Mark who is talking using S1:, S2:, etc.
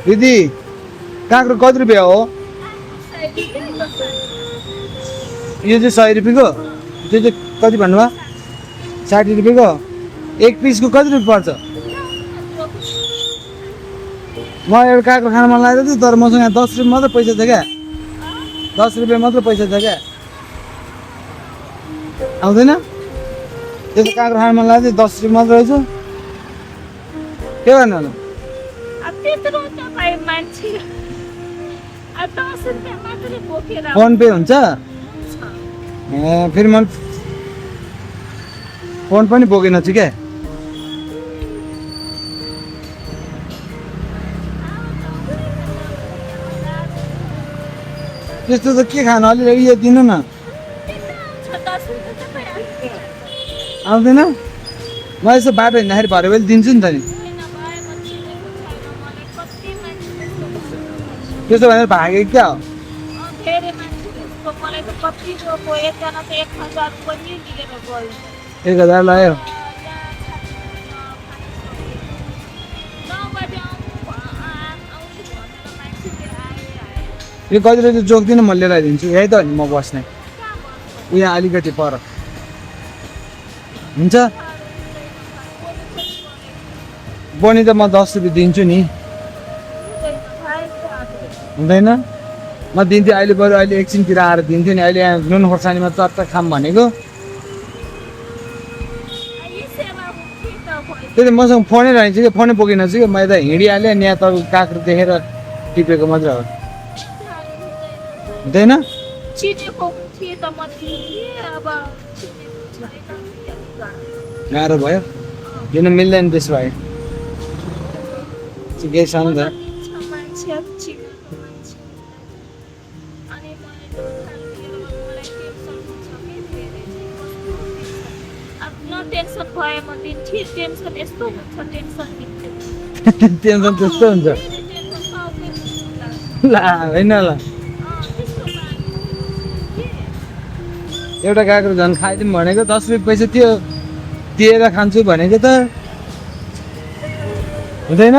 S1: दिदी काँक्रो कति रुपियाँ हो यो चाहिँ 100 रुपियाँको त्यो चाहिँ कति भन्नुभयो 60 रुपियाँको एक पिसको कति रुपियाँ पर्छ म एउटा काँक्रो खान मन लागेको थियो तर मसँग 10 रुपियाँ मात्र पैसा छ क्या 10 रुपियाँ मात्र पैसा छ क्या आउँदैन त्यो त काँक्रो खान मन लागेको थियो 10 रुपियाँ मात्र रहेछ के गर्नु होला फोन पे हुन्छ फेरि म फोन पनि बोकेन छु क्या त्यस्तो त के खानु अलिअलि यो दिनु न आउँदैन म यसो बाटो हिँड्दाखेरि भरे मैले दिन्छु नि त नि त्यसो भनेर भागेको क्या हो 1000 लाग्यो यो कति रहेछ जोक्दिनँ म लिएर आइदिन्छु यही त हो नि म बस्ने यहाँ अलिकति पर हुन्छ बनी त म 10 रुपियाँ दिन्छु नि हुँदैन म दिन्थेँ अहिले बरु अहिले एकछिनतिर आएर दिन्थेँ नि अहिले यहाँ नुन खोर्सानीमा चट्ट खाम भनेको त्यही त मसँग फोनै रहन्छ कि फोनै बोकिन छु कि मैले त हिँडिहालेँ अनि यहाँ तपाईँको काँक्रो देखेर टिपेको मात्र हो हुँदैन गाह्रो भयो दिन मिल्दैन त्यसो भए ठिकै छ नि त टेन्सन त्यस्तो हुन्छ ला होइन ल एउटा काँक्रो झन् खाइदिउँ भनेको 10 रुपियाँ पैसा त्यो दिएर खान्छु भनेको त हुँदैन